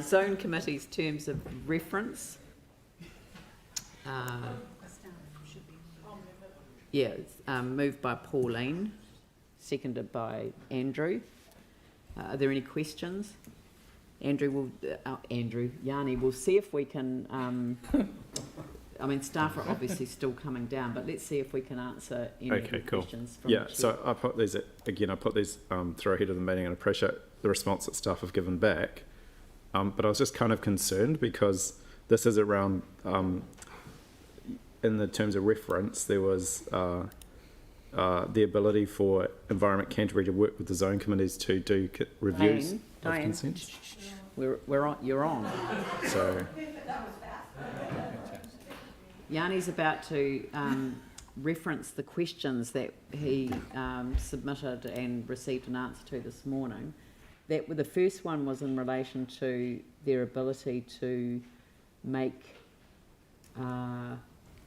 Zone committees terms of reference. It's moved by Pauline, seconded by Andrew. Are there any questions? Yanni will see if we can, I mean, staff are obviously still coming down, but let's see if we can answer any of the questions from the chair. So I put these, through ahead of the meeting, and I appreciate the response that staff have given back. But I was just kind of concerned because this is around, in the terms of reference, there was the ability for Environment Canterbury to work with the zone committees to do reviews of consents. We're on. You're on. So Yanni's about to reference the questions that he submitted and received an answer to this morning. The first one was in relation to their ability to make.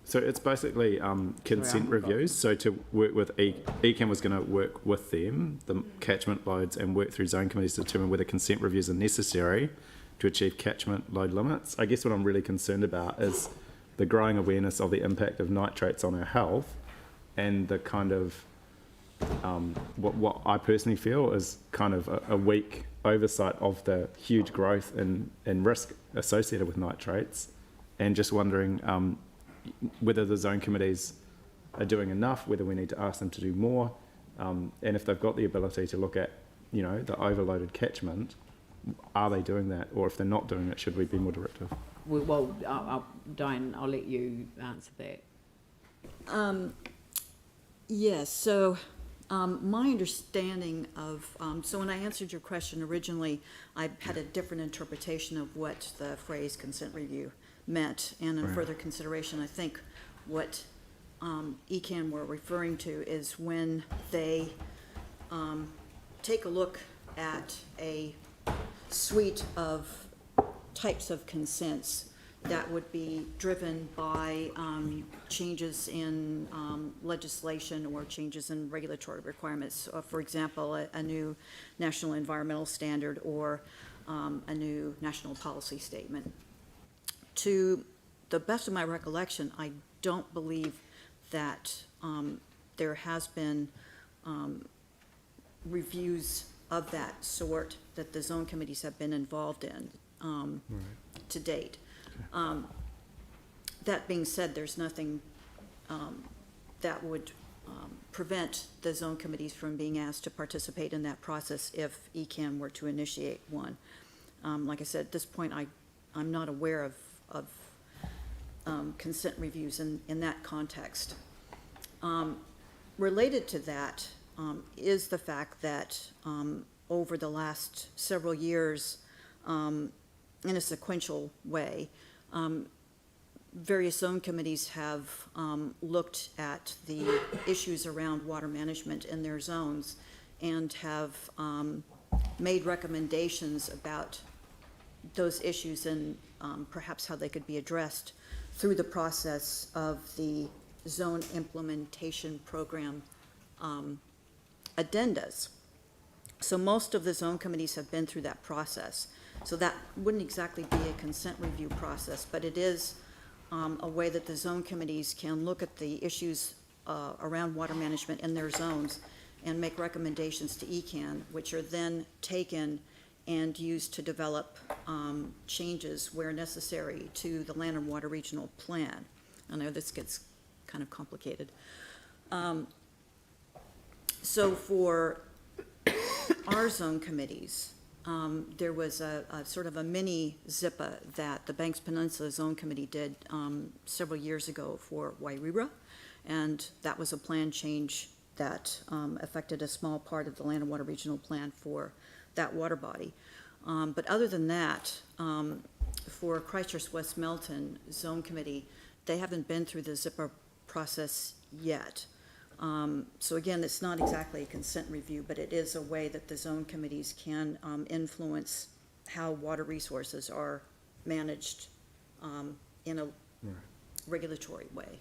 So it's basically consent reviews. So to work with ECAN was going to work with them, the catchment loads, and work through zone committees to determine whether consent reviews are necessary to achieve catchment load limits. I guess what I'm really concerned about is the growing awareness of the impact of nitrates on our health, and the kind of what I personally feel is kind of a weak oversight of the huge growth and risk associated with nitrates, and just wondering whether the zone committees are doing enough, whether we need to ask them to do more, and if they've got the ability to look at, the overloaded catchment, are they doing that? Or if they're not doing it, should we be more directive? Well, Diane, I'll let you answer that. Yes, so my understanding of, so when I answered your question originally, I had a different interpretation of what the phrase consent review meant, and in further consideration, I think what ECAN were referring to is when they take a look at a suite of types of consents that would be driven by changes in legislation or changes in regulatory requirements. For example, a new national environmental standard or a new national policy statement. To the best of my recollection, I don't believe that there has been reviews of that sort that the zone committees have been involved in to date. That being said, there's nothing that would prevent the zone committees from being asked to participate in that process if ECAN were to initiate one. Like I said, at this point, I'm not aware of consent reviews in that context. Related to that is the fact that over the last several years, in a sequential way, various zone committees have looked at the issues around water management in their zones and have made recommendations about those issues and perhaps how they could be addressed through the process of the zone implementation program addendas. So most of the zone committees have been through that process. So that wouldn't exactly be a consent review process, but it is a way that the zone committees can look at the issues around water management in their zones and make recommendations to ECAN, which are then taken and used to develop changes where necessary to the Land and Water Regional Plan. I know this gets kind of complicated. So for our zone committees, there was a sort of a mini ZIPA that the Banks Peninsula Zone Committee did several years ago for Wairira, and that was a plan change that affected a small part of the Land and Water Regional Plan for that water body. But other than that, for Christchurch West Melton Zone Committee, they haven't been through the ZIPA process yet. So again, it's not exactly a consent review, but it is a way that the zone committees can influence how water resources are managed in a regulatory way.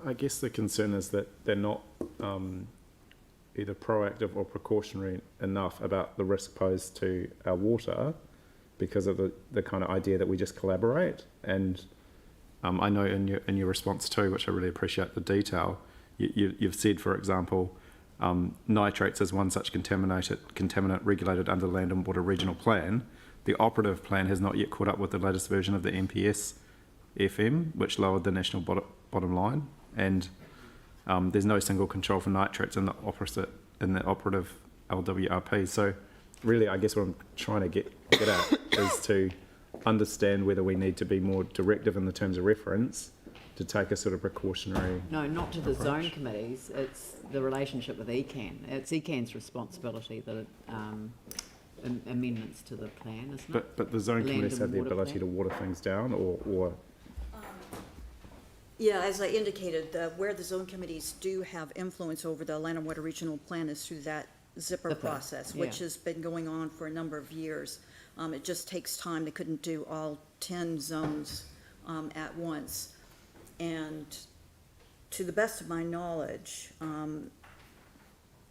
I guess the concern is that they're not, either proactive or precautionary enough about the risk posed to our water because of the kind of idea that we just collaborate. And I know in your response too, which I really appreciate the detail, you've said, for example, nitrates is one such contaminant regulated under the Land and Water Regional Plan. The operative plan has not yet caught up with the latest version of the MPS FM, which lowered the national bottom line, and there's no single control for nitrates in the operative LWRP. So really, I guess what I'm trying to get at is to understand whether we need to be more directive in the terms of reference to take a sort of precautionary No, not to the approach. zone committees. It's the relationship with ECAN. It's ECAN's responsibility that amendments to the plan, isn't it? But the zone Land committees and have the water ability plan. to water things down, or Yeah, as I indicated, where the zone committees do have influence over the Land and Water Regional Plan is through that zipper process, which yeah. has been going on for a number of years. It just takes time. They couldn't do all 10 zones at once. And to the best of my knowledge,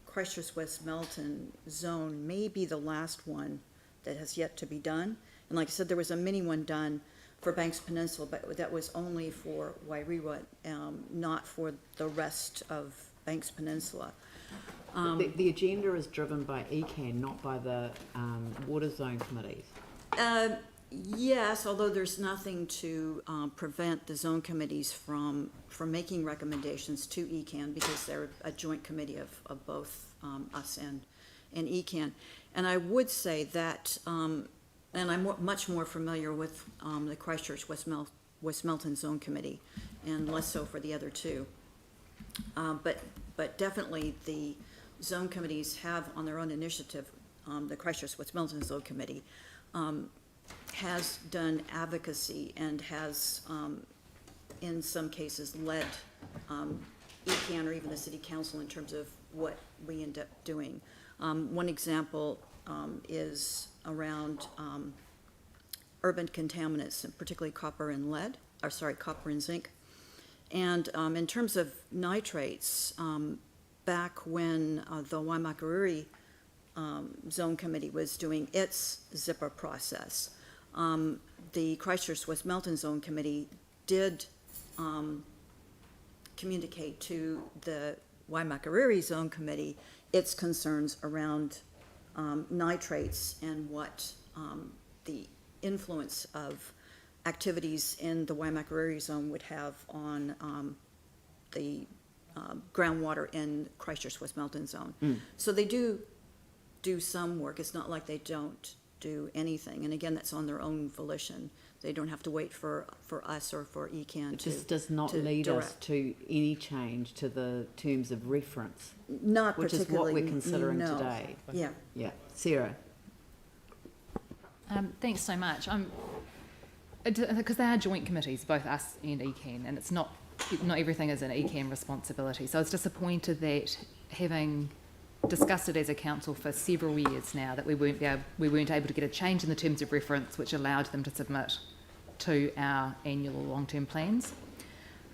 Christchurch West Melton zone may be the last one that has yet to be done. And like I said, there was a mini one done for Banks Peninsula, but that was only for Wairua, not for the rest of Banks Peninsula. The agenda is driven by ECAN, not by the water zone committees. Yes, although there's nothing to prevent the zone committees from making recommendations to ECAN, because they're a joint committee of both us and ECAN. And I would say that, and I'm much more familiar with the Christchurch West Melton Zone Committee, and less so for the other two. But definitely the zone committees have, on their own initiative, the Christchurch West Melton Zone Committee has done advocacy and has, in some cases, led ECAN or even the City Council in terms of what we end up doing. One example is around urban contaminants, and particularly copper and zinc. And in terms of nitrates, back when the Waimakariri Zone Committee was doing its zipper process, the Christchurch West Melton Zone Committee did communicate to the Waimakariri Zone Committee its concerns around nitrates and what the influence of activities in the Waimakariri Zone would have on the groundwater in Christchurch West Melton Zone. So they do some work. It's not like they don't do anything. And again, that's on their own volition. They don't have to wait for us or for ECAN It just does not lead us to any change to the terms of reference, Not which is particularly. what we're considering no. today. Yeah. Yeah. Sarah? Thanks so much. Because they are joint committees, both us and ECAN, and it's not everything is an ECAN responsibility. So I was disappointed that, having discussed it as a council for several years now, that we weren't able to get a change in the terms of reference which allowed them to submit to our annual long-term plans,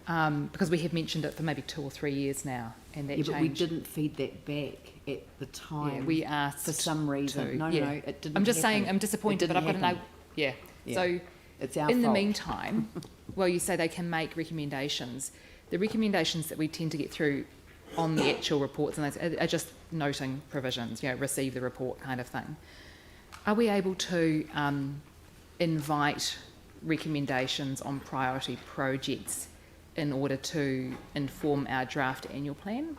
because we have mentioned it for maybe 2 or 3 years now, and that Yeah, but we change. didn't feed that back at the time. Yeah, we asked for some reason. to, No, yeah. it didn't. I'm just saying, happen. I'm disappointed, It but I've got didn't to know. happen. Yeah. Yeah. So It's our in the fault. meantime, well, you say they can make recommendations. The recommendations that we tend to get through on the actual reports and those are just noting provisions, receive the report kind of thing. Are we able to invite recommendations on priority projects in order to inform our draft annual plan,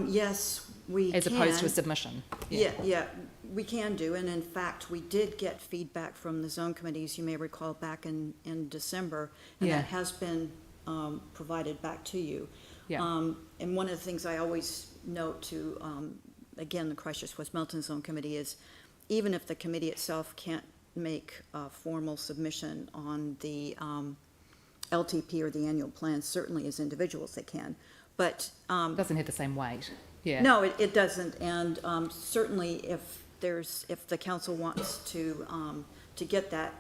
Yes, we as can. opposed to a submission? Yeah, we can do, and in fact, we did get feedback from the zone committees, you may recall, back in December, and Yeah. that has been provided back to you. Yeah. And one of the things I always note to, again, the Christchurch West Melton Zone Committee is, even if the committee itself can't make a formal submission on the LTP or the annual plan, certainly as individuals they can, but Doesn't have the same weight. Yeah. no, it doesn't, and certainly if the council wants to get that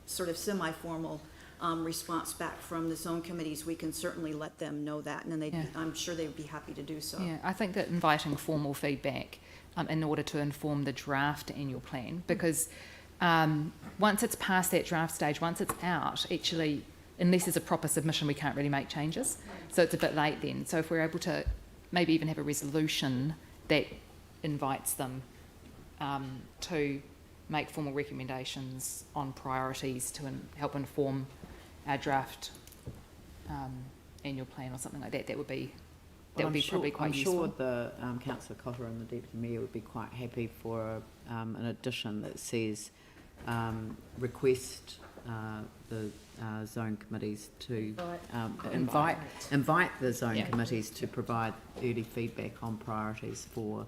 sort of semi-formal response back from the zone committees, we can certainly let them know that, and then Yeah. I'm sure they would be happy to do so. Yeah, I think that inviting formal feedback in order to inform the draft annual plan, because once it's past that draft stage, once it's out, actually, unless there's a proper submission, we can't really make changes. So it's a bit late then. So if we're able to maybe even have a resolution that invites them to make formal recommendations on priorities to help inform our draft annual plan or something like that, that would be probably quite useful. I'm sure the Councillor Cotter and the Deputy Mayor would be quite happy for an addition that says request the zone committees to invite the zone committees to provide early feedback on priorities for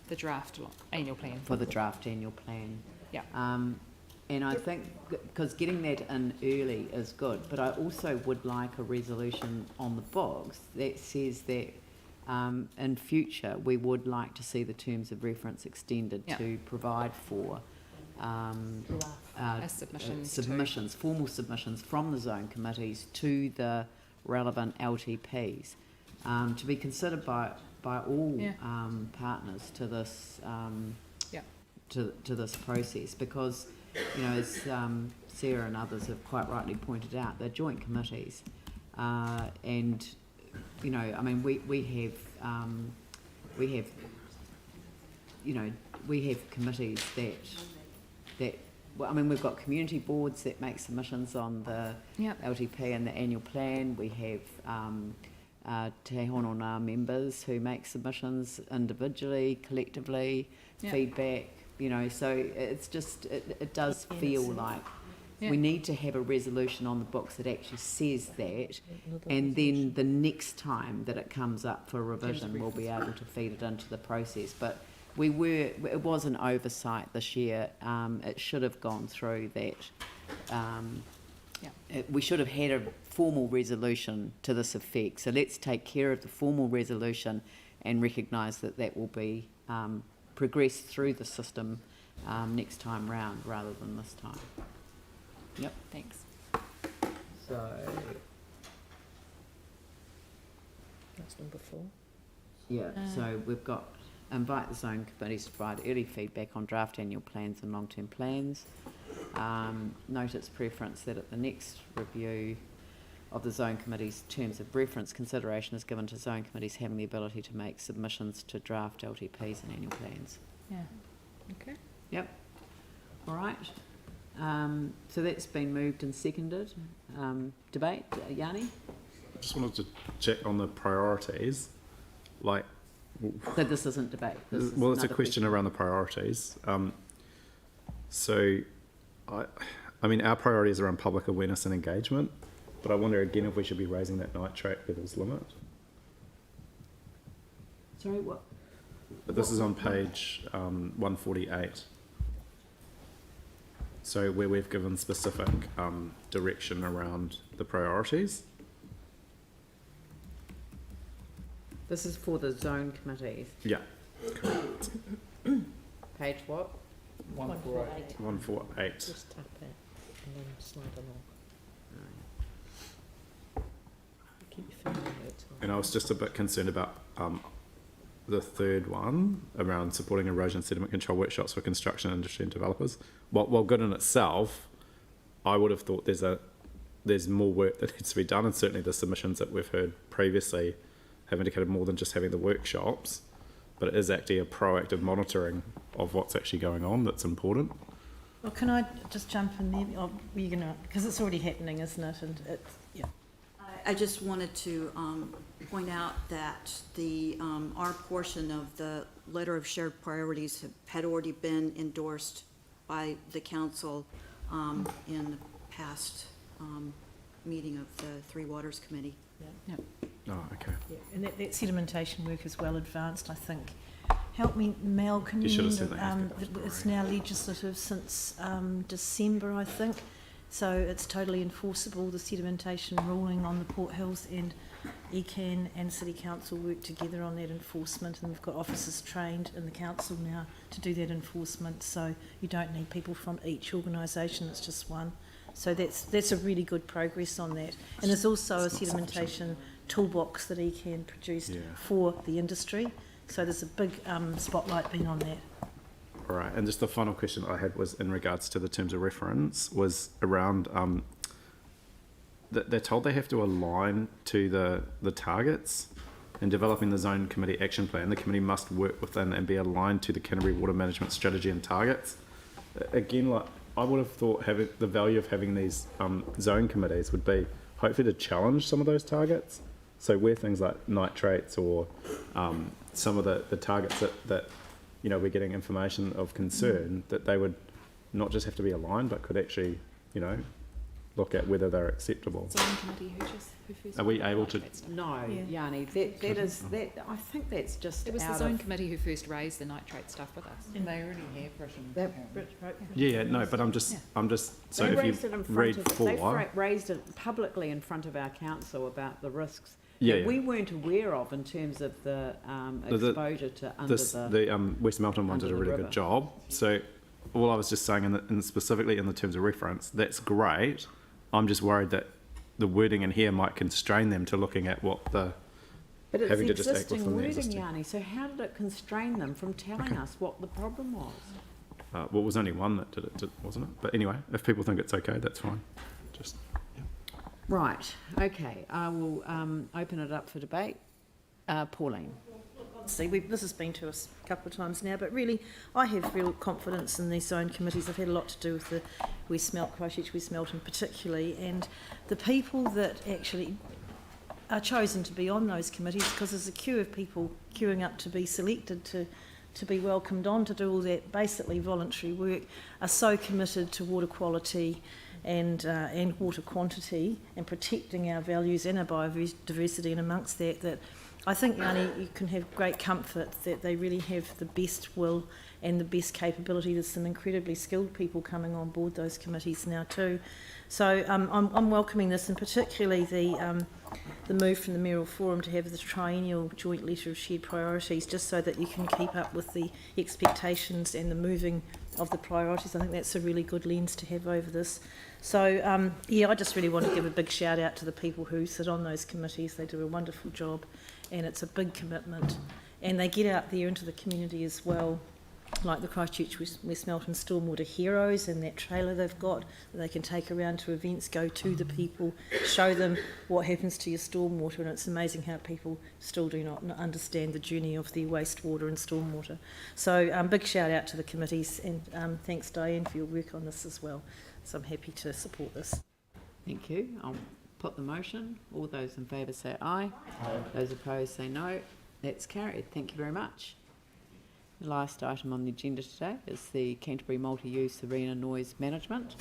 The draft annual plan. the draft annual plan. Yeah. And I think, because getting that in early is good, but I also would like a resolution on the books that says that in future we would like to see the terms of reference extended to provide for formal submissions from the zone committees to the relevant LTPs to be considered by all partners to this to this process, because as Sarah and others have quite rightly pointed out, they're joint committees, and we have committees that we've got community boards that make submissions on the LTP and the annual plan. We have Te Honona members who make submissions individually, collectively, feedback, so it's just, it does feel like we need to have a resolution on the books that actually says that, and then the next time that it comes up for revision, we'll be able to feed it into the process. But it was an oversight this year. It should have gone through that. We should have had a formal resolution to this effect. So let's take care of the formal resolution and recognise that will be progressed through the system next time round rather than this time. Yep. Thanks. So That's number 4. so we've got invite the zone committees to provide early feedback on draft annual plans and long-term plans. Note its preference that at the next review of the zone committee's terms of reference, consideration is given to zone committees having the ability to make submissions to draft LTPs and annual plans. Yeah. Okay. Yep. All right. So that's been moved and seconded. Debate, Yanni? Just wanted to check on the priorities. Like, So this isn't debate. This is well, it's a another question around the priorities. So, I mean, our priorities are around public awareness and engagement, but I wonder again if we should be raising that nitrate levels limit. Sorry, what? But this is on page 148. So where we've given specific direction around the priorities. This is for the zone committees. Yeah, correct. Page what? 148. 148. Just tap it and then slide along. Keep your finger on it. And I was just a bit concerned about the third one around supporting erosion sediment control workshops for construction industry and developers. While good in itself, I would have thought there's more work that needs to be done, and certainly the submissions that we've heard previously have indicated more than just having the workshops, but it is actually a proactive monitoring of what's actually going on that's important. Well, can I just jump in there? Or were you gonna, because it's already happening, isn't it? And it's, yeah. I just wanted to point out that our portion of the letter of shared priorities had already been endorsed by the council in the past meeting of the Three Waters Committee. Oh, okay. Yeah. And that sedimentation work is well advanced, I think. Help me, Mel, can You you should have remember, said that. it's now legislative since December, I think. So it's totally enforceable, the sedimentation ruling on the Port Hills, and ECAN and City Council work together on that enforcement, and we've got officers trained in the council now to do that enforcement, so you don't need people from each organisation, it's just one. So that's a really good progress on that. And there's also a sedimentation toolbox that ECAN produced for the industry. So there's a big spotlight being on that. All right, and just the final question I had was in regards to the terms of reference was around they're told they have to align to the targets. In developing the zone committee action plan, the committee must work within and be aligned to the Canterbury water management strategy and targets. Again, like I would have thought, having the value of having these zone committees would be hopefully to challenge some of those targets. So where things like nitrates or some of the targets that you know we're getting information of concern, that they would not just have to be aligned, but could actually look at whether they're acceptable. Zone committee who first Are we able to? No, Yeah. Yanni, that is, I think that's just It was the out zone of, committee who first raised the nitrate stuff with us. And they already have written. that, Yeah, no, but I'm just so they if raised it you in front read of, four, they raised it publicly in front of our council about the risks Yeah, that yeah. we weren't aware of in terms of the exposure to under the West Melton one did under a the really river. good job. So all I was just saying, in specifically in the terms of reference, that's great. I'm just worried that the wording in here might constrain them to looking at what the But it's having the to just act existing within the wording, existing. Yanni, so how did it constrain them from telling us what the problem was? Well, it was only one that did it, wasn't it? But anyway, if people think it's okay, that's fine. Just Right, okay, I will open it up for debate. Pauline? See, this has been to us a couple of times now, but really, I have real confidence in these zone committees. I've had a lot to do with the Christchurch West Melton particularly, and the people that actually are chosen to be on those committees, because there's a queue of people queuing up to be selected to be welcomed on to do all that basically voluntary work, are so committed to water quality and water quantity and protecting our values and our biodiversity, and amongst that I think, Yanni, you can have great comfort that they really have the best will and the best capability. There's some incredibly skilled people coming on board those committees now too. So I'm welcoming this, and particularly the move from the Mayoral Forum to have the triennial joint letter of shared priorities, just so that you can keep up with the expectations and the moving of the priorities. I think that's a really good lens to have over this. So, I just really want to give a big shout out to the people who sit on those committees. They do a wonderful job, and it's a big commitment. And they get out there into the community as well, like the Christchurch West Melton Stormwater Heroes and that trailer they've got that they can take around to events, go to the people, show them what happens to your stormwater. And it's amazing how people still do not understand the journey of their wastewater and stormwater. So big shout out to the committees, and thanks Diane for your work on this as well. So I'm happy to support this. Thank you. I'll put the motion. All those in favour say aye. Those opposed say no. That's carried. Thank you very much. The last item on the agenda today is the Canterbury Multi-Use Arena Noise Management.